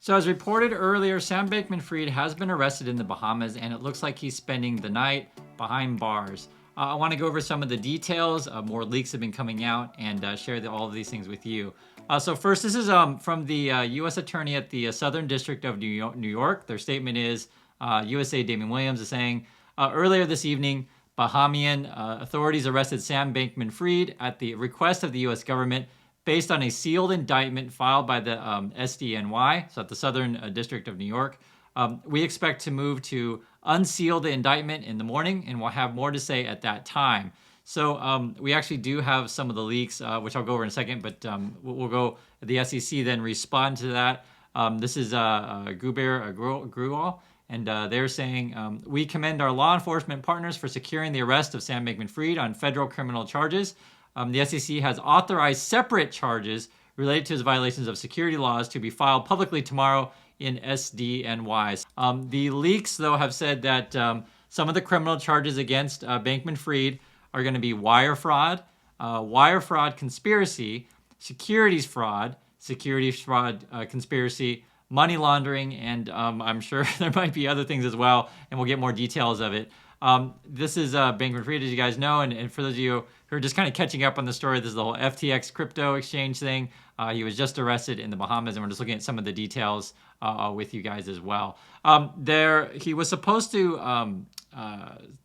So as reported earlier, Sam Bankman-Fried has been arrested in the Bahamas, and it looks like he's spending the night behind bars. I want to go over some of the details. More leaks have been coming out, and share all of these things with you. So first, this is from the U.S. Attorney at the Southern District of New York. Their statement is, USA Damon Williams is saying, earlier this evening, Bahamian authorities arrested Sam Bankman-Fried at the request of the U.S. government based on a sealed indictment filed by the SDNY, so at the Southern District of New York. We expect to move to unseal the indictment in the morning, and we'll have more to say at that time. So we actually do have some of the leaks, which I'll go over in a second, but we'll go, the SEC then respond to that. This is Grual, and they're saying, we commend our law enforcement partners for securing the arrest of Sam Bankman-Fried on federal criminal charges. The SEC has authorized separate charges related to his violations of security laws to be filed publicly tomorrow in SDNY. The leaks, though, have said that some of the criminal charges against Bankman-Fried are going to be wire fraud conspiracy, securities fraud conspiracy, money laundering, and I'm sure there might be other things as well, and we'll get more details of it. This is Bankman-Fried, as you guys know, and for those of you who are just kind of catching up on the story, this is the whole FTX crypto exchange thing. He was just arrested in the Bahamas, and we're just looking at some of the details with you guys as well. He was supposed to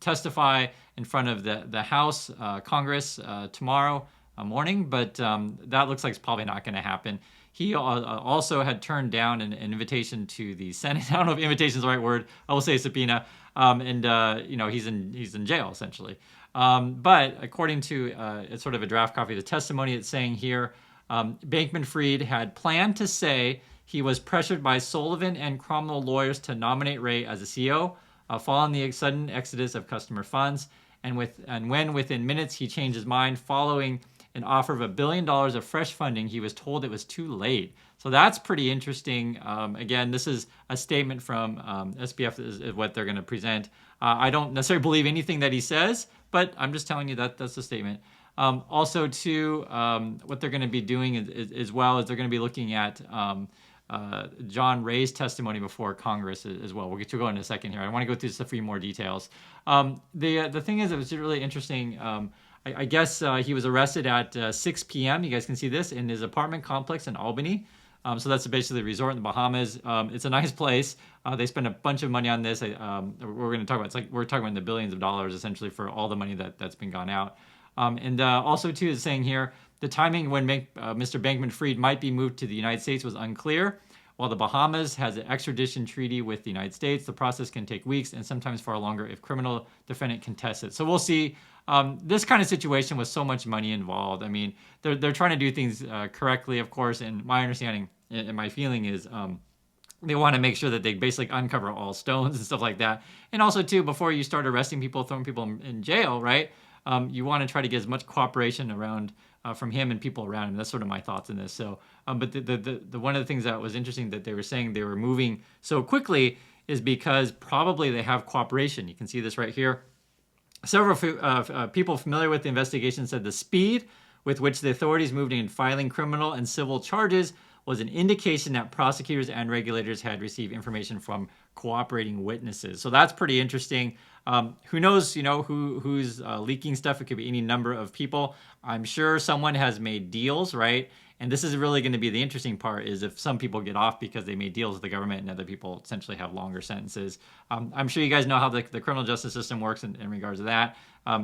testify in front of the House Congress tomorrow morning, but that looks like it's probably not going to happen. He also had turned down an invitation to the Senate. I don't know if invitation is the right word. I will say subpoena. He's in jail essentially. But according to it's sort of a draft copy of the testimony, it's saying here, Bankman-Fried had planned to say he was pressured by Sullivan and Cromwell lawyers to nominate Ray as a CEO, following the sudden exodus of customer funds, and when within minutes he changed his mind following an offer of $1 billion of fresh funding, he was told it was too late. So that's pretty interesting. Again, this is a statement from SBF is what they're going to present. I don't necessarily believe anything that he says, but I'm just telling you that that's a statement. Also, too, what they're going to be doing as well is they're going to be looking at John Ray's testimony before Congress as well. We'll get to go in a second here. I want to go through just a few more details. The thing is, it was really interesting. I guess he was arrested at 6 p.m. You guys can see this in his apartment complex in Albany. So that's basically a resort in the Bahamas. It's a nice place. They spend a bunch of money on this. We're going to talk about, we're talking about in the billions of dollars essentially for all the money that's been gone out. Also too is saying here, the timing when Mr. Bankman-Fried might be moved to the United States was unclear. While the Bahamas has an extradition treaty with the United States, the process can take weeks and sometimes far longer if criminal defendant contests it. So we'll see. This kind of situation with so much money involved. I mean, they're trying to do things correctly, of course. And my understanding and my feeling is they want to make sure that they basically uncover all stones and stuff like that. And also, too, before you start arresting people, throwing people in jail, right? You want to try to get as much cooperation around from him and people around him. That's sort of my thoughts in this. So, but the one of the things that was interesting that they were saying they were moving so quickly is because probably they have cooperation. You can see this right here. Several people familiar with the investigation said the speed with which the authorities moved in filing criminal and civil charges was an indication that prosecutors and regulators had received information from cooperating witnesses. So that's pretty interesting. Who knows, who's leaking stuff? It could be any number of people. I'm sure someone has made deals, right? And this is really going to be the interesting part is if some people get off because they made deals with the government and other people essentially have longer sentences. I'm sure you guys know how the criminal justice system works in regards to that.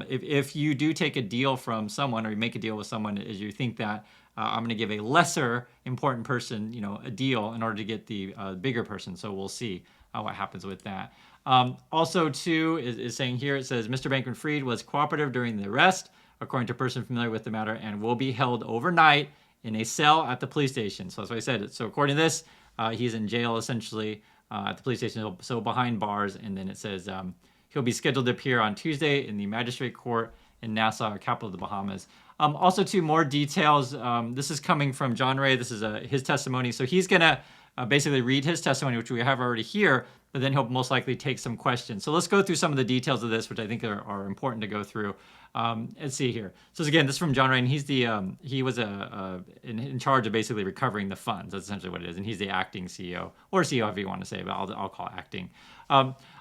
If you do take a deal from someone or you make a deal with someone as you think that I'm going to give a lesser important person, a deal in order to get the bigger person. So we'll see what happens with that. Also, too, is saying here, it says, Mr. Bankman-Fried was cooperative during the arrest, according to a person familiar with the matter, and will be held overnight in a cell at the police station. So that's what I said. So according to this, he's in jail, essentially, at the police station, so behind bars. And then it says he'll be scheduled to appear on Tuesday in the magistrate court in Nassau, capital of the Bahamas. Also, too, more details. This is coming from John Ray. This is his testimony. So he's going to basically read his testimony, which we have already here, but then he'll most likely take some questions. So let's go through some of the details of this, which I think are important to go through. Let's see here. So again, this is from John Ray, and he's he was in charge of basically recovering the funds. That's essentially what it is, and he's the acting CEO, or CEO if you want to say, but I'll call it acting.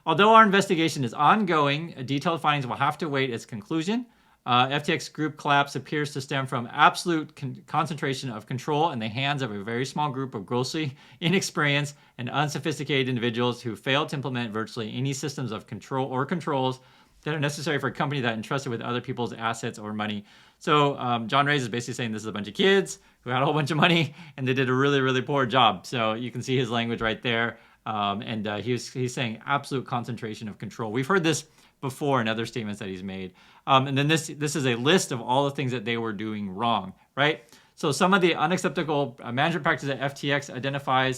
Although our investigation is ongoing, detailed findings will have to wait its conclusion. FTX group collapse appears to stem from absolute concentration of control in the hands of a very small group of grossly inexperienced and unsophisticated individuals who failed to implement virtually any systems of control or controls that are necessary for a company that entrusted with other people's assets or money. So John Ray is basically saying this is a bunch of kids who had a whole bunch of money and they did a really, really poor job. So you can see his language right there. He's saying absolute concentration of control. We've heard this before in other statements that he's made. And then this is a list of all the things that they were doing wrong, right? So some of the unacceptable management practices that FTX identified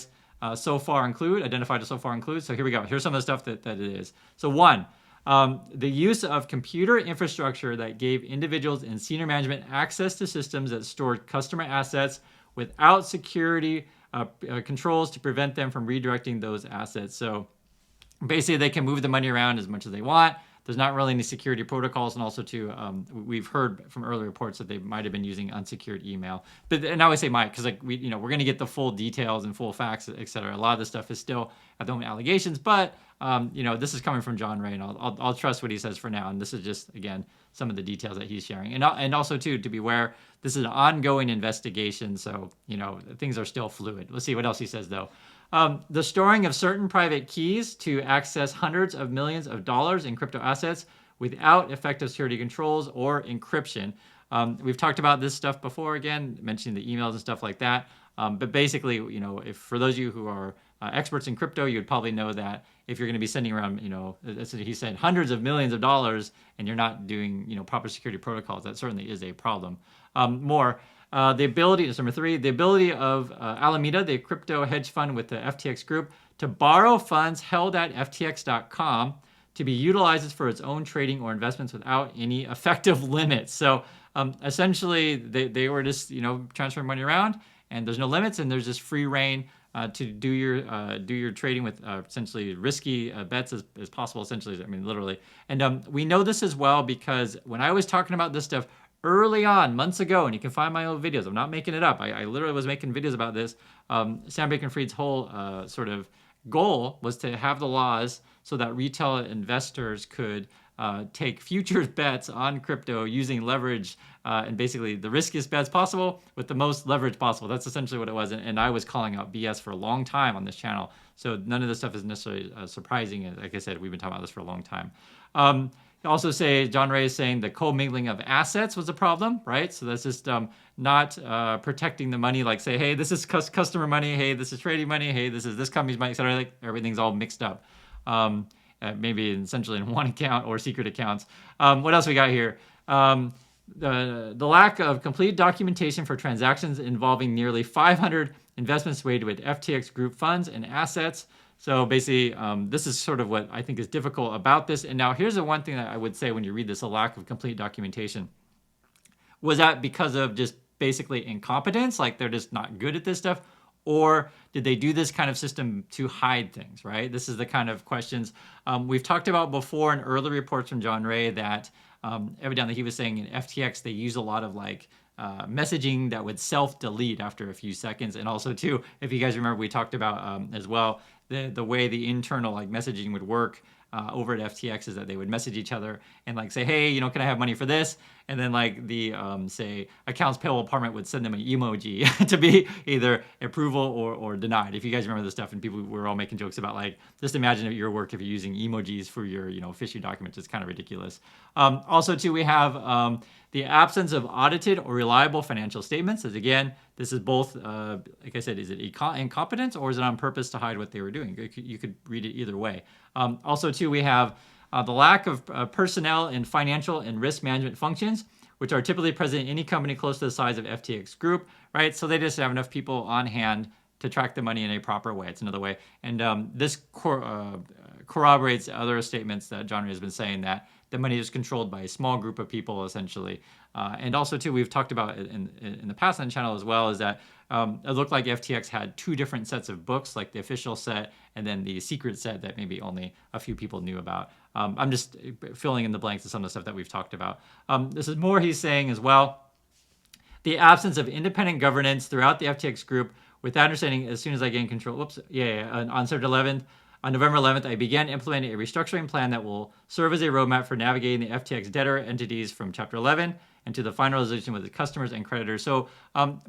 so far include. So here we go. Here's some of the stuff that it is. So one, the use of computer infrastructure that gave individuals in senior management access to systems that stored customer assets without security controls to prevent them from redirecting those assets. So basically they can move the money around as much as they want. There's not really any security protocols, and also too, we've heard from earlier reports that they might have been using unsecured email. And I always say might, because we're going to get the full details and full facts, etc. A lot of this stuff is still at the moment allegations, but this is coming from John Ray, and I'll trust what he says for now. And this is just, again, some of the details that he's sharing, and also too, to be aware, this is an ongoing investigation, so things are still fluid. Let's see what else he says though. The storing of certain private keys to access hundreds of millions of dollars in crypto assets without effective security controls or encryption. We've talked about this stuff before, again, mentioning the emails and stuff like that. But basically, if for those of you who are experts in crypto, you would probably know that if you're going to be sending around, he said hundreds of millions of dollars and you're not doing, proper security protocols, that certainly is a problem. The ability, that's number three, the ability of Alameda, the crypto hedge fund with the FTX group, to borrow funds held at FTX.com to be utilized for its own trading or investments without any effective limits. So essentially, they were just transferring money around, and there's no limits, and there's just free reign to do your trading with essentially risky bets as possible. Essentially, literally. And we know this as well because when I was talking about this stuff early on, months ago, and you can find my old videos. I'm not making it up. I literally was making videos about this. Sam Bankman-Fried's whole sort of goal was to have the laws so that retail investors could take futures bets on crypto using leverage and basically the riskiest bets possible with the most leverage possible. That's essentially what it was. And I was calling out BS for a long time on this channel. So none of this stuff is necessarily surprising. Like I said, we've been talking about this for a long time. Also say, John Ray is saying the commingling of assets was a problem, right? So that's just not protecting the money, like say, hey, this is customer money, hey, this is trading money, hey, this is this company's money, etc. Like everything's all mixed up. Maybe essentially in one account or secret accounts. What else we got here? The lack of complete documentation for transactions involving nearly 500 investments weighted with FTX group funds and assets. So basically, this is sort of what I think is difficult about this. And now here's the one thing that I would say when you read this, a lack of complete documentation. Was that because of just basically incompetence? Like they're just not good at this stuff? Or did they do this kind of system to hide things, right? This is the kind of questions we've talked about before in early reports from John Ray that evidently he was saying in FTX, they use a lot of messaging that would self-delete after a few seconds. And also too, if you guys remember, we talked about as well, the way the internal messaging would work over at FTX is that they would message each other and say, hey, can I have money for this? And then the say accounts payable department would send them an emoji to be either approval or denied. If you guys remember this stuff, and people were all making jokes about just imagine at your work if you're using emojis for your fishy documents, it's kind of ridiculous. Also too, we have the absence of audited or reliable financial statements. As again, this is both, like I said, is it incompetence or is it on purpose to hide what they were doing? You could read it either way. Also too, we have the lack of personnel in financial and risk management functions, which are typically present in any company close to the size of FTX Group, right? So they just have enough people on hand to track the money in a proper way. It's another way. And this corroborates other statements that John Ray has been saying, that the money is controlled by a small group of people, essentially. And also, too, we've talked about in the past on the channel as well, is that it looked like FTX had two different sets of books, like the official set and then the secret set that maybe only a few people knew about. I'm just filling in the blanks of some of the stuff that we've talked about. This is more he's saying as well. The absence of independent governance throughout the FTX group, with that understanding, as soon as I gain control, on November 11th, I began implementing a restructuring plan that will serve as a roadmap for navigating the FTX debtor entities from Chapter 11 and to the final resolution with the customers and creditors. So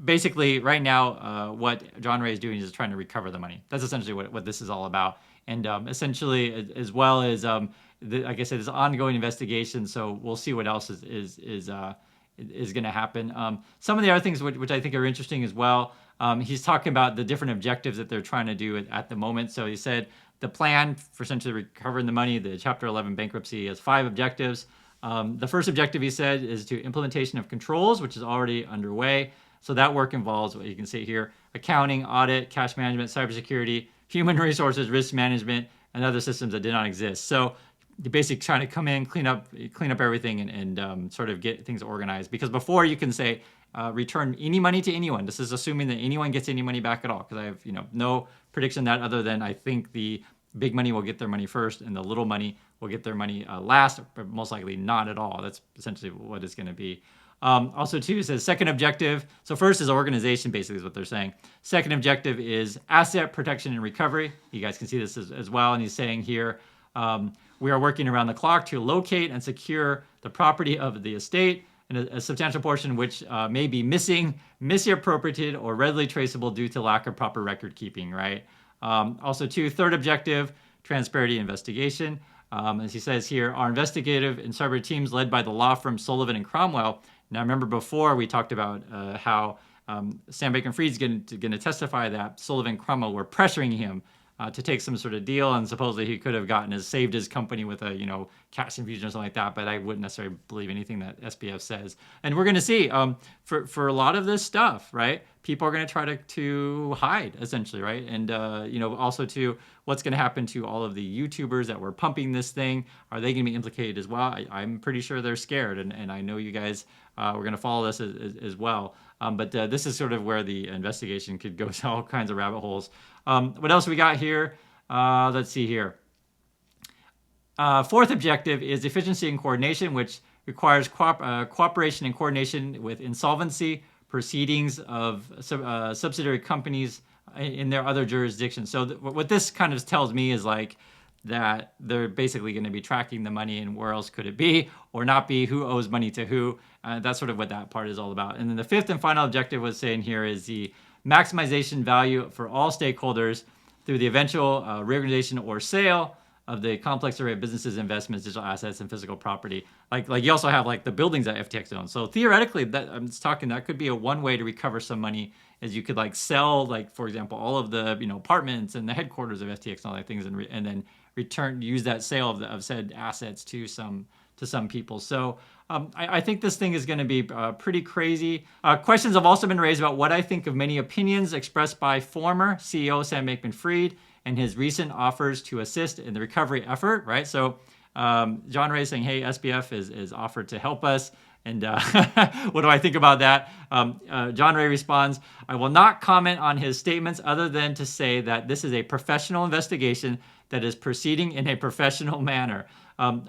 basically, right now, what John Ray is doing is trying to recover the money. That's essentially what this is all about. And essentially, as well as, like I said, this ongoing investigation. So we'll see what else is going to happen. Some of the other things which I think are interesting as well. He's talking about the different objectives that they're trying to do at the moment. So he said the plan for essentially recovering the money, the Chapter 11 bankruptcy, has 5 objectives. The first objective, he said, is to implementation of controls, which is already underway. So that work involves what you can see here: accounting, audit, cash management, cybersecurity, human resources, risk management, and other systems that did not exist. So you're basically trying to come in, clean up everything, and sort of get things organized. Because before, you can say return any money to anyone. This is assuming that anyone gets any money back at all. Because I have no prediction that, other than I think the big money will get their money first and the little money will get their money last, but most likely not at all. That's essentially what it's going to be. Also, too, it says second objective. So first is organization, basically, is what they're saying. Second objective is asset protection and recovery. You guys can see this as well. And he's saying here, we are working around the clock to locate and secure the property of the estate, and a substantial portion which may be missing, misappropriated, or readily traceable due to lack of proper record keeping, right? Also, too, third objective, transparency investigation. As he says here, our investigative and cyber teams led by the law firm Sullivan and Cromwell. Now, remember before we talked about how Sam Bankman-Fried is going to testify that Sullivan and Cromwell were pressuring him to take some sort of deal, and supposedly he could have saved his company with a cash infusion or something like that. But I wouldn't necessarily believe anything that SBF says. And we're going to see for a lot of this stuff, right? People are going to try to hide, essentially, right? And also to what's going to happen to all of the YouTubers that were pumping this thing. Are they going to be implicated as well? I'm pretty sure they're scared, and I know you guys were going to follow this as well. But this is sort of where the investigation could go to all kinds of rabbit holes. What else we got here? Let's see here. Fourth objective is efficiency and coordination, which requires cooperation and coordination with insolvency proceedings of subsidiary companies in their other jurisdictions. So what this kind of tells me is that they're basically going to be tracking the money, and where else could it be or not be, who owes money to who. That's sort of what that part is all about. And then the fifth and final objective was saying here is the maximization value for all stakeholders through the eventual reorganization or sale of the complex array of businesses, investments, digital assets, and physical property. Like you also have the buildings that FTX owns. So theoretically, that could be one way to recover some money, is you could sell, for example, all of the apartments and the headquarters of FTX and all that things, and then use that sale of said assets to some people. So I think this thing is going to be pretty crazy. Questions have also been raised about what I think of many opinions expressed by former CEO Sam Bankman-Fried and his recent offers to assist in the recovery effort, right? So John Ray is saying, hey, SBF is offered to help us. And what do I think about that? John Ray responds, I will not comment on his statements other than to say that this is a professional investigation that is proceeding in a professional manner.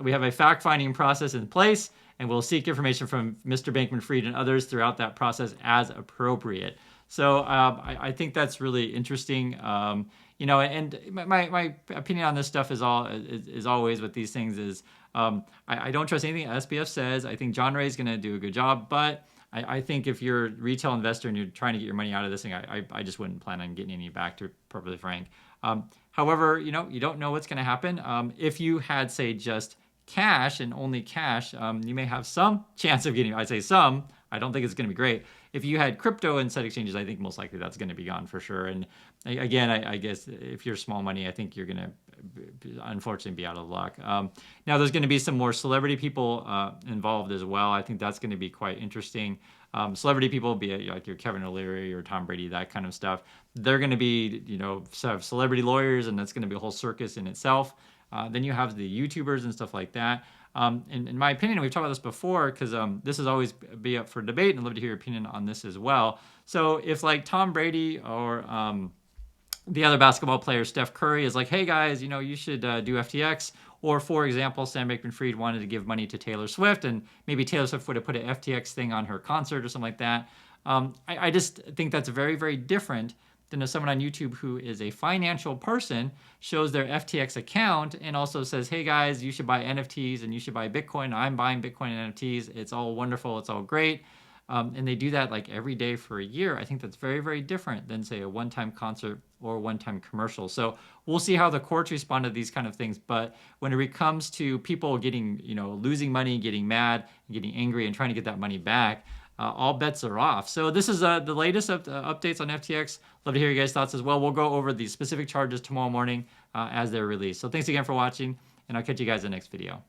We have a fact-finding process in place, and we'll seek information from Mr. Bankman-Fried and others throughout that process as appropriate. So I think that's really interesting. And my opinion on this stuff is always with these things is I don't trust anything SBF says. I think John Ray is going to do a good job, but I think if you're a retail investor and you're trying to get your money out of this thing, I just wouldn't plan on getting any back, to be perfectly frank. However, you don't know what's going to happen. If you had, say, just cash and only cash, you may have some chance of getting, I'd say some. I don't think it's going to be great. If you had crypto and said exchanges, I think most likely that's going to be gone for sure. And again, I guess if you're small money, I think you're going to unfortunately be out of luck. Now, there's going to be some more celebrity people involved as well. I think that's going to be quite interesting. Celebrity people, be it like your Kevin O'Leary or Tom Brady, that kind of stuff. They're going to be, have celebrity lawyers, and that's going to be a whole circus in itself. Then you have the YouTubers and stuff like that. In my opinion, we've talked about this before because this is always be up for debate, and I'd love to hear your opinion on this as well. So if like Tom Brady or the other basketball player, Steph Curry, is like, hey guys, you should do FTX. Or for example, Sam Bankman-Fried wanted to give money to Taylor Swift, and maybe Taylor Swift would have put an FTX thing on her concert or something like that. I just think that's very, very different than if someone on YouTube who is a financial person shows their FTX account and also says, hey guys, you should buy NFTs and you should buy Bitcoin. I'm buying Bitcoin and NFTs. It's all wonderful. It's all great. And they do that like every day for a year. I think that's very, very different than, say, a one-time concert or a one-time commercial. So we'll see how the courts respond to these kind of things. But when it comes to people getting, losing money, getting mad, getting angry, and trying to get that money back, all bets are off. So this is the latest updates on FTX. Love to hear you guys' thoughts as well. We'll go over the specific charges tomorrow morning as they're released. So thanks again for watching, and I'll catch you guys in the next video.